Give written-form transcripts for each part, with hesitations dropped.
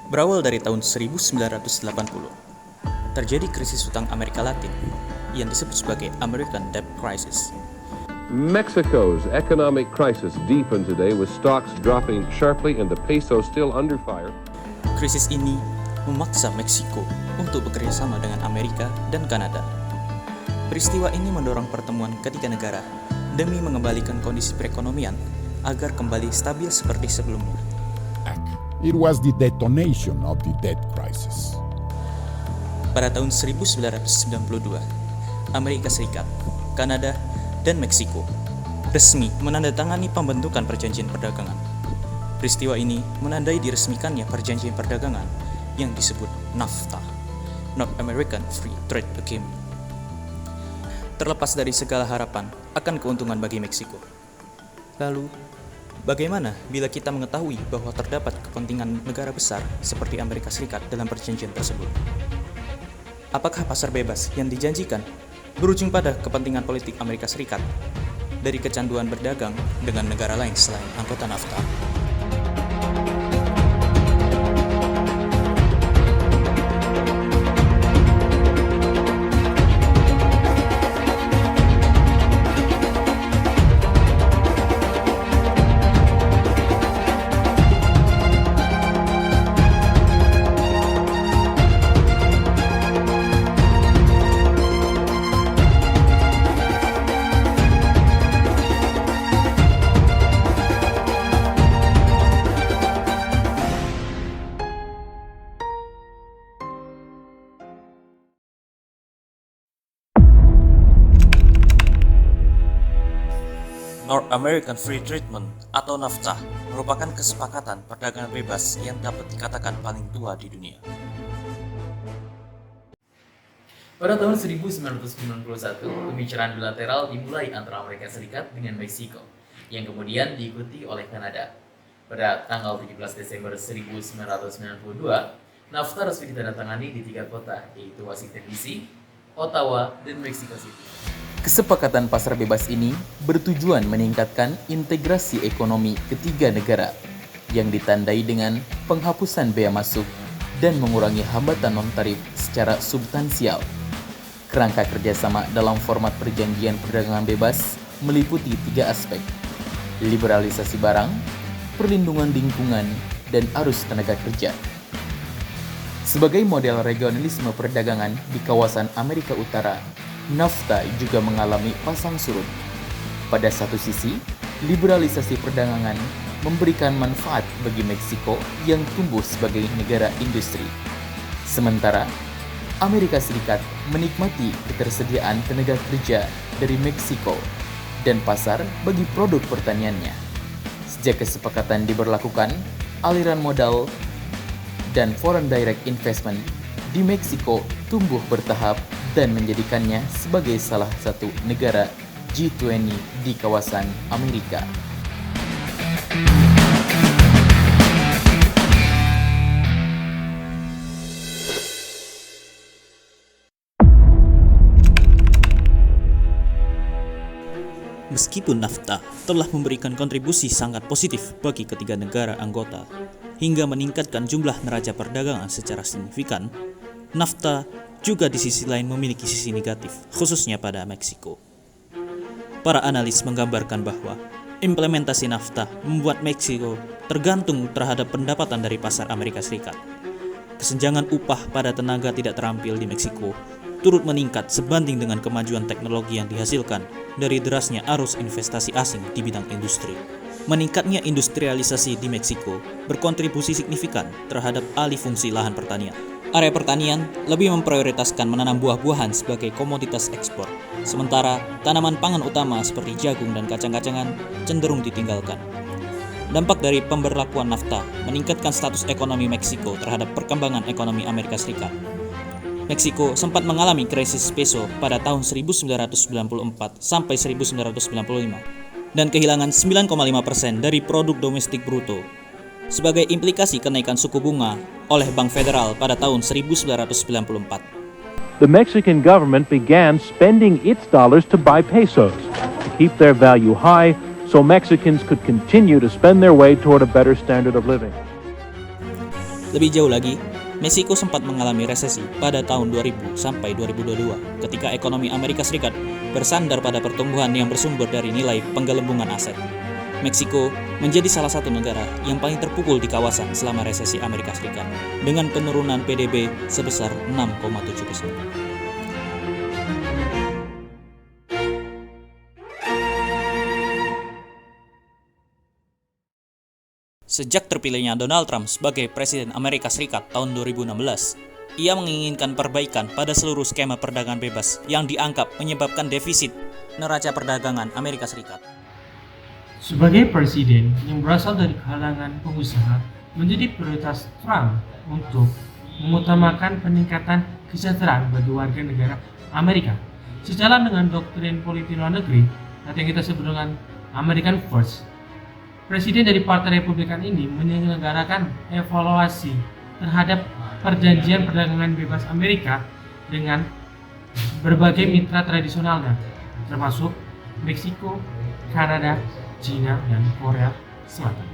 Berawal dari tahun 1980, terjadi krisis hutang Amerika Latin yang disebut sebagai American Debt Crisis. Mexico's economic crisis deepened today with stocks dropping sharply and the peso still under fire. Krisis ini memaksa Meksiko untuk bekerjasama dengan Amerika dan Kanada. Peristiwa ini mendorong pertemuan ketiga negara demi mengembalikan kondisi perekonomian agar kembali stabil seperti sebelumnya. It was the detonation of the debt crisis. Pada tahun 1992, Amerika Serikat, Kanada, dan Meksiko resmi menandatangani pembentukan perjanjian perdagangan. Peristiwa ini menandai diresmikannya perjanjian perdagangan yang disebut NAFTA, North American Free Trade Agreement. Terlepas dari segala harapan akan keuntungan bagi Meksiko. Lalu, bagaimana bila kita mengetahui bahwa terdapat kepentingan negara besar seperti Amerika Serikat dalam perjanjian tersebut? Apakah pasar bebas yang dijanjikan berujung pada kepentingan politik Amerika Serikat dari kecanduan berdagang dengan negara lain selain anggota NAFTA? North American Free Treatment atau NAFTA merupakan kesepakatan perdagangan bebas yang dapat dikatakan paling tua di dunia. Pada tahun 1991, pembicaraan bilateral dimulai antara Amerika Serikat dengan Meksiko, yang kemudian diikuti oleh Kanada. Pada tanggal 17 Desember 1992, NAFTA resmi ditandatangani di 3 kota, yaitu Washington DC, Ottawa, dan Mexico City. Kesepakatan pasar bebas ini bertujuan meningkatkan integrasi ekonomi ketiga negara yang ditandai dengan penghapusan bea masuk dan mengurangi hambatan non-tarif secara substansial. Kerangka kerjasama dalam format perjanjian perdagangan bebas meliputi 3 aspek: liberalisasi barang, perlindungan lingkungan, dan arus tenaga kerja. Sebagai model regionalisme perdagangan di kawasan Amerika Utara, NAFTA juga mengalami pasang surut. Pada satu sisi, liberalisasi perdagangan memberikan manfaat bagi Meksiko yang tumbuh sebagai negara industri. Sementara, Amerika Serikat menikmati ketersediaan tenaga kerja dari Meksiko dan pasar bagi produk pertaniannya. Sejak kesepakatan diberlakukan, aliran modal dan foreign direct investment di Meksiko tumbuh bertahap dan menjadikannya sebagai salah satu negara G20 di kawasan Amerika. Meskipun NAFTA telah memberikan kontribusi sangat positif bagi ketiga negara anggota hingga meningkatkan jumlah neraca perdagangan secara signifikan, NAFTA juga di sisi lain memiliki sisi negatif, khususnya pada Meksiko. Para analis menggambarkan bahwa implementasi NAFTA membuat Meksiko tergantung terhadap pendapatan dari pasar Amerika Serikat. Kesenjangan upah pada tenaga tidak terampil di Meksiko turut meningkat sebanding dengan kemajuan teknologi yang dihasilkan dari derasnya arus investasi asing di bidang industri. Meningkatnya industrialisasi di Meksiko berkontribusi signifikan terhadap alih fungsi lahan pertanian. Area pertanian lebih memprioritaskan menanam buah-buahan sebagai komoditas ekspor, sementara tanaman pangan utama seperti jagung dan kacang-kacangan cenderung ditinggalkan. Dampak dari pemberlakuan NAFTA meningkatkan status ekonomi Meksiko terhadap perkembangan ekonomi Amerika Serikat. Meksiko sempat mengalami krisis peso pada tahun 1994 sampai 1995 dan kehilangan 9,5% dari produk domestik bruto sebagai implikasi kenaikan suku bunga oleh Bank Federal pada tahun 1994. The Mexican government began spending its dollars to buy pesos to keep their value high so Mexicans could continue to spend their way toward a better standard of living. Lebih jauh lagi, Meksiko sempat mengalami resesi pada tahun 2000 sampai 2022 ketika ekonomi Amerika Serikat bersandar pada pertumbuhan yang bersumber dari nilai penggelembungan aset. Meksiko menjadi salah satu negara yang paling terpukul di kawasan selama resesi Amerika Serikat dengan penurunan PDB sebesar 6,7%. Sejak terpilihnya Donald Trump sebagai Presiden Amerika Serikat tahun 2016, ia menginginkan perbaikan pada seluruh skema perdagangan bebas yang dianggap menyebabkan defisit neraca perdagangan Amerika Serikat. Sebagai presiden yang berasal dari kalangan pengusaha, menjadi prioritas Trump untuk mengutamakan peningkatan kesejahteraan bagi warga negara Amerika. Sejalan dengan doktrin politik luar negeri atau yang kita sebut dengan American First, Presiden dari Partai Republikan ini menyelenggarakan evaluasi terhadap perjanjian perdagangan bebas Amerika dengan berbagai mitra tradisionalnya, termasuk Meksiko, Kanada, China, dan Korea Selatan.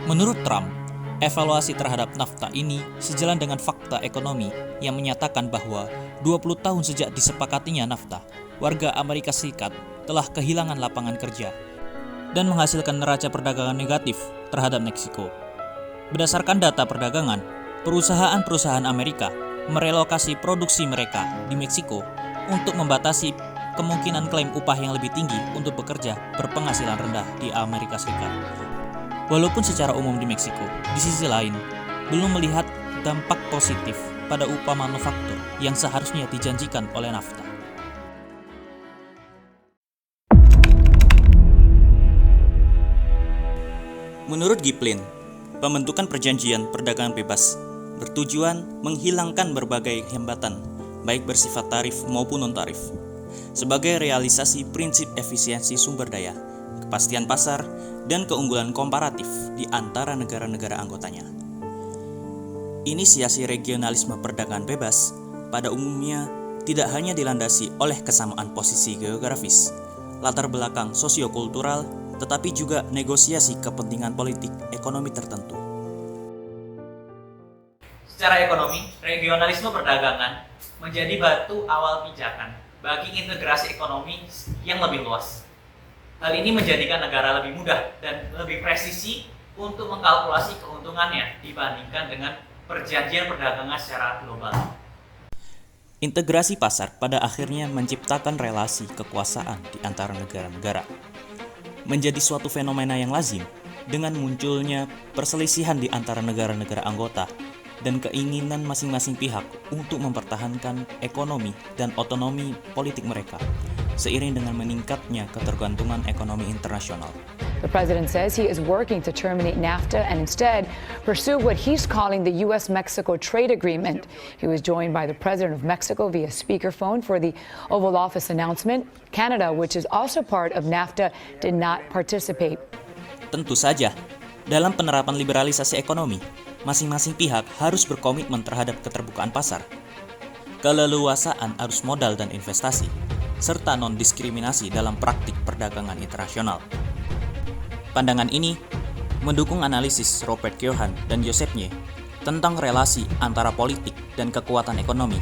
Menurut Trump, evaluasi terhadap NAFTA ini sejalan dengan fakta ekonomi yang menyatakan bahwa 20 tahun sejak disepakatinya NAFTA, warga Amerika Serikat telah kehilangan lapangan kerja dan menghasilkan neraca perdagangan negatif terhadap Meksiko. Berdasarkan data perdagangan, perusahaan-perusahaan Amerika merelokasi produksi mereka di Meksiko untuk membatasi kemungkinan klaim upah yang lebih tinggi untuk bekerja berpenghasilan rendah di Amerika Serikat. Walaupun secara umum di Meksiko, di sisi lain, belum melihat dampak positif pada upah manufaktur yang seharusnya dijanjikan oleh NAFTA. Menurut Giplin, pembentukan perjanjian perdagangan bebas bertujuan menghilangkan berbagai hambatan, baik bersifat tarif maupun non-tarif, sebagai realisasi prinsip efisiensi sumber daya, kepastian pasar, dan keunggulan komparatif di antara negara-negara anggotanya. Inisiasi regionalisme perdagangan bebas pada umumnya tidak hanya dilandasi oleh kesamaan posisi geografis, latar belakang sosiokultural, tetapi juga negosiasi kepentingan politik ekonomi tertentu. Secara ekonomi, regionalisme perdagangan menjadi batu awal pijakan bagi integrasi ekonomi yang lebih luas. Hal ini menjadikan negara lebih mudah dan lebih presisi untuk mengkalkulasi keuntungannya dibandingkan dengan perjanjian perdagangan secara global. Integrasi pasar pada akhirnya menciptakan relasi kekuasaan di antara negara-negara. Menjadi suatu fenomena yang lazim dengan munculnya perselisihan di antara negara-negara anggota dan keinginan masing-masing pihak untuk mempertahankan ekonomi dan otonomi politik mereka, seiring dengan meningkatnya ketergantungan ekonomi internasional. The president says he is working to terminate NAFTA and instead pursue what he's calling the U.S.-Mexico trade agreement. He was joined by the president of Mexico via speakerphone for the Oval Office announcement. Canada, which is also part of NAFTA, did not participate. Tentu saja, dalam penerapan liberalisasi ekonomi, masing-masing pihak harus berkomitmen terhadap keterbukaan pasar, keleluasaan arus modal dan investasi, serta non-diskriminasi dalam praktik perdagangan internasional. Pandangan ini mendukung analisis Robert Keohane dan Joseph Nye tentang relasi antara politik dan kekuatan ekonomi,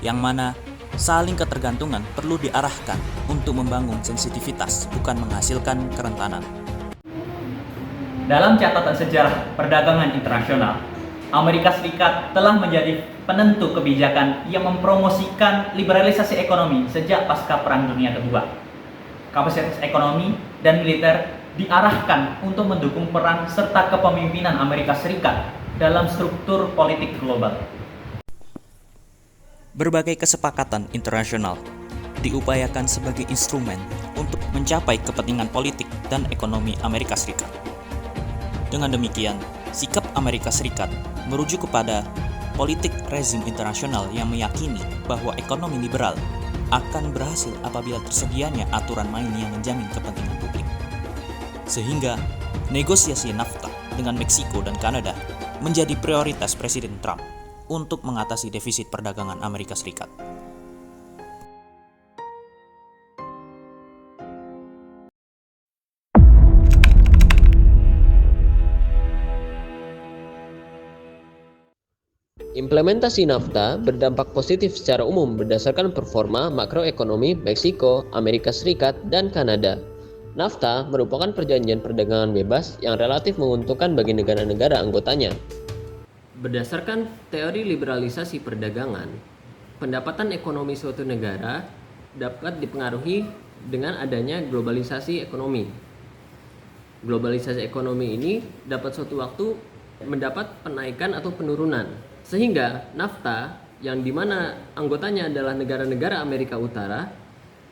yang mana saling ketergantungan perlu diarahkan untuk membangun sensitivitas, bukan menghasilkan kerentanan. Dalam catatan sejarah perdagangan internasional, Amerika Serikat telah menjadi penentu kebijakan yang mempromosikan liberalisasi ekonomi sejak pasca Perang Dunia Kedua. Kapasitas ekonomi dan militer diarahkan untuk mendukung peran serta kepemimpinan Amerika Serikat dalam struktur politik global. Berbagai kesepakatan internasional diupayakan sebagai instrumen untuk mencapai kepentingan politik dan ekonomi Amerika Serikat. Dengan demikian, sikap Amerika Serikat merujuk kepada politik rezim internasional yang meyakini bahwa ekonomi liberal akan berhasil apabila tersedianya aturan main yang menjamin kepentingan publik. Sehingga negosiasi NAFTA dengan Meksiko dan Kanada menjadi prioritas Presiden Trump untuk mengatasi defisit perdagangan Amerika Serikat. Implementasi NAFTA berdampak positif secara umum berdasarkan performa makroekonomi Meksiko, Amerika Serikat, dan Kanada. NAFTA merupakan perjanjian perdagangan bebas yang relatif menguntungkan bagi negara-negara anggotanya. Berdasarkan teori liberalisasi perdagangan, pendapatan ekonomi suatu negara dapat dipengaruhi dengan adanya globalisasi ekonomi. Globalisasi ekonomi ini dapat suatu waktu mendapat penaikan atau penurunan. Sehingga NAFTA yang dimana anggotanya adalah negara-negara Amerika Utara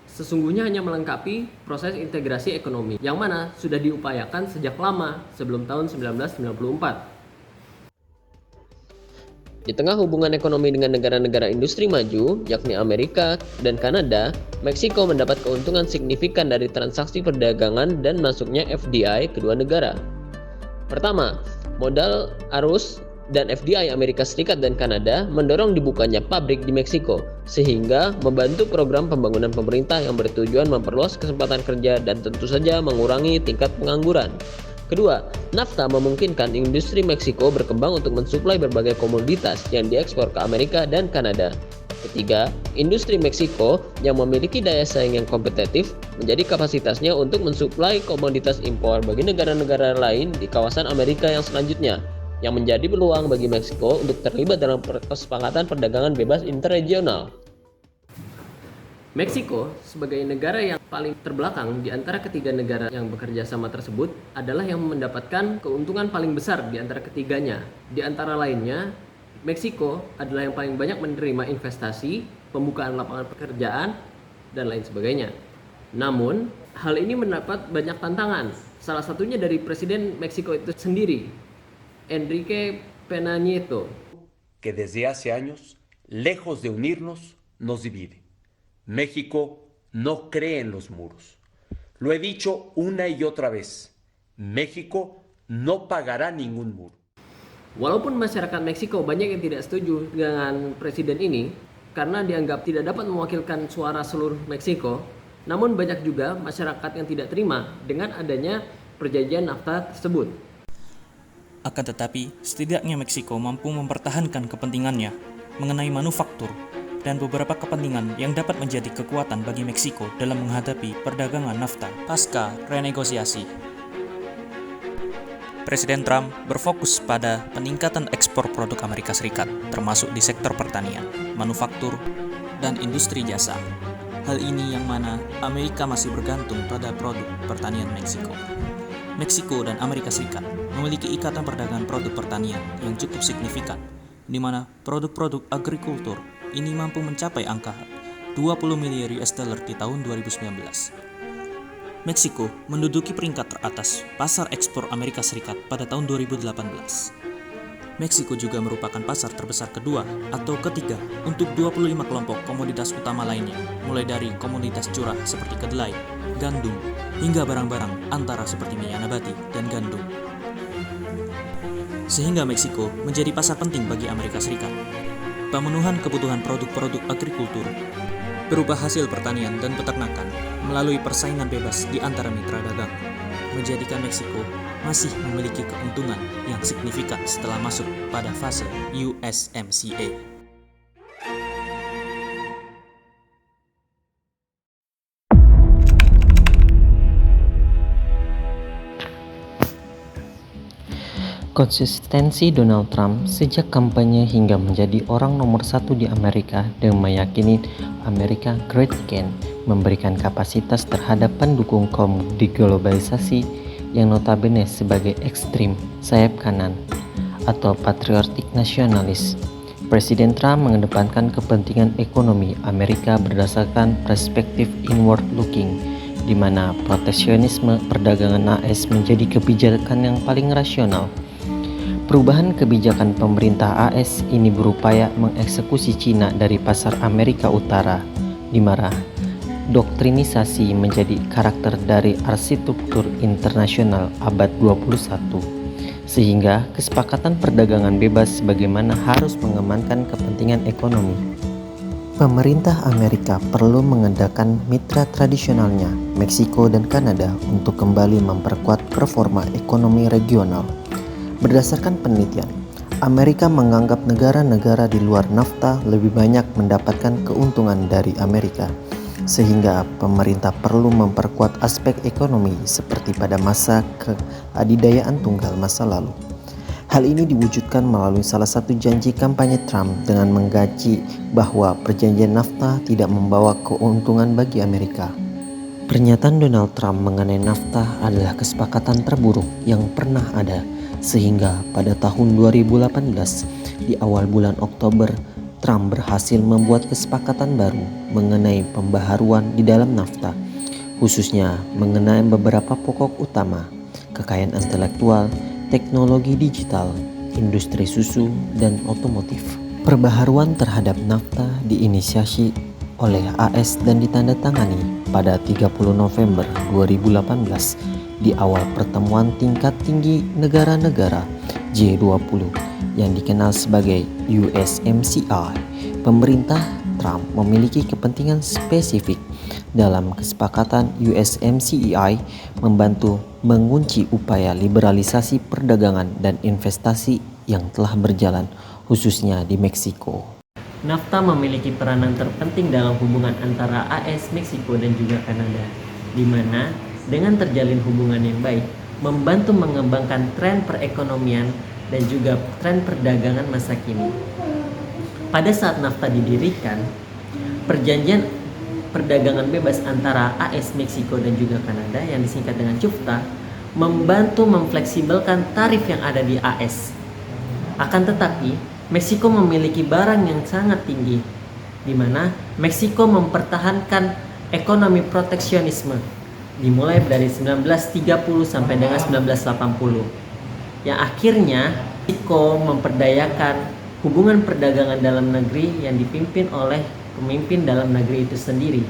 sesungguhnya hanya melengkapi proses integrasi ekonomi yang mana sudah diupayakan sejak lama sebelum tahun 1994. Di tengah hubungan ekonomi dengan negara-negara industri maju, yakni Amerika dan Kanada, Meksiko mendapat keuntungan signifikan dari transaksi perdagangan dan masuknya FDI kedua negara. Pertama, modal arus dan FDI Amerika Serikat dan Kanada mendorong dibukanya pabrik di Meksiko, sehingga membantu program pembangunan pemerintah yang bertujuan memperluas kesempatan kerja dan tentu saja mengurangi tingkat pengangguran. Kedua, NAFTA memungkinkan industri Meksiko berkembang untuk mensuplai berbagai komoditas yang diekspor ke Amerika dan Kanada. Ketiga, industri Meksiko yang memiliki daya saing yang kompetitif menjadi kapasitasnya untuk mensuplai komoditas impor bagi negara-negara lain di kawasan Amerika yang selanjutnya, yang menjadi peluang bagi Meksiko untuk terlibat dalam kesepakatan perdagangan bebas interregional. Meksiko sebagai negara yang paling terbelakang di antara ketiga negara yang bekerja sama tersebut adalah yang mendapatkan keuntungan paling besar di antara ketiganya. Di antara lainnya, Meksiko adalah yang paling banyak menerima investasi, pembukaan lapangan pekerjaan, dan lain sebagainya. Namun, hal ini mendapat banyak tantangan. Salah satunya dari Presiden Meksiko itu sendiri, Enrique Peña Nieto, que desde hace años, lejos de unirnos, nos divide. México no cree en los muros. Lo he dicho una y otra vez. México no pagará ningún muro. Walaupun masyarakat Meksiko banyak yang tidak setuju dengan presiden ini karena dianggap tidak dapat mewakilkan suara seluruh Meksiko, namun banyak juga masyarakat yang tidak terima dengan adanya perjanjian NAFTA tersebut. Akan tetapi, setidaknya Meksiko mampu mempertahankan kepentingannya mengenai manufaktur dan beberapa kepentingan yang dapat menjadi kekuatan bagi Meksiko dalam menghadapi perdagangan NAFTA pasca renegosiasi. Presiden Trump berfokus pada peningkatan ekspor produk Amerika Serikat, termasuk di sektor pertanian, manufaktur, dan industri jasa. Hal ini yang mana Amerika masih bergantung pada produk pertanian Meksiko. Meksiko dan Amerika Serikat memiliki ikatan perdagangan produk pertanian yang cukup signifikan, di mana produk-produk agrikultur ini mampu mencapai angka 20 miliar US dollar di tahun 2019. Meksiko menduduki peringkat teratas pasar ekspor Amerika Serikat pada tahun 2018. Meksiko juga merupakan pasar terbesar kedua atau ketiga untuk 25 kelompok komoditas utama lainnya, mulai dari komoditas curah seperti kedelai, gandum, hingga barang-barang antara seperti minyak nabati dan gandum. Sehingga Meksiko menjadi pasar penting bagi Amerika Serikat. Pemenuhan kebutuhan produk-produk agrikultur berupa hasil pertanian dan peternakan melalui persaingan bebas di antara mitra dagang, menjadikan Meksiko masih memiliki keuntungan yang signifikan setelah masuk pada fase USMCA. Konsistensi Donald Trump sejak kampanye hingga menjadi orang nomor 1 di Amerika dengan meyakini America Great Again memberikan kapasitas terhadap pendukung kaum deglobalisasi yang notabene sebagai ekstrim sayap kanan atau patriotik nasionalis. Presiden Trump mengedepankan kepentingan ekonomi Amerika berdasarkan perspektif inward looking, di mana proteksionisme perdagangan AS menjadi kebijakan yang paling rasional. Perubahan kebijakan pemerintah AS ini berupaya mengeksekusi Cina dari pasar Amerika Utara, di mana doktrinisasi menjadi karakter dari arsitektur internasional abad 21, sehingga kesepakatan perdagangan bebas bagaimana harus mengamankan kepentingan ekonomi. Pemerintah Amerika perlu mengadakan mitra tradisionalnya, Meksiko dan Kanada, untuk kembali memperkuat performa ekonomi regional. Berdasarkan penelitian, Amerika menganggap negara-negara di luar NAFTA lebih banyak mendapatkan keuntungan dari Amerika, sehingga pemerintah perlu memperkuat aspek ekonomi seperti pada masa keadidayaan tunggal masa lalu. Hal ini diwujudkan melalui salah satu janji kampanye Trump dengan menggaji bahwa perjanjian NAFTA tidak membawa keuntungan bagi Amerika. Pernyataan Donald Trump mengenai NAFTA adalah kesepakatan terburuk yang pernah ada, sehingga pada tahun 2018 di awal bulan Oktober, Trump berhasil membuat kesepakatan baru mengenai pembaharuan di dalam NAFTA, khususnya mengenai beberapa pokok utama, kekayaan intelektual, teknologi digital, industri susu, dan otomotif. Perbaharuan terhadap NAFTA diinisiasi oleh AS dan ditandatangani pada 30 November 2018 di awal pertemuan tingkat tinggi negara-negara G20 yang dikenal sebagai USMCA. Pemerintah Trump memiliki kepentingan spesifik dalam kesepakatan USMCA membantu mengunci upaya liberalisasi perdagangan dan investasi yang telah berjalan, khususnya di Meksiko. NAFTA memiliki peranan terpenting dalam hubungan antara AS, Meksiko, dan juga Kanada, di mana dengan terjalin hubungan yang baik, membantu mengembangkan tren perekonomian dan juga tren perdagangan masa kini. Pada saat NAFTA didirikan, perjanjian perdagangan bebas antara AS, Meksiko, dan juga Kanada yang disingkat dengan CUFTA membantu memfleksibelkan tarif yang ada di AS. Akan tetapi, Meksiko memiliki barang yang sangat tinggi, di mana Meksiko mempertahankan ekonomi proteksionisme dimulai dari 1930 sampai dengan 1980, yang akhirnya Meksiko memperdayakan hubungan perdagangan dalam negeri yang dipimpin oleh pemimpin dalam negeri itu sendiri.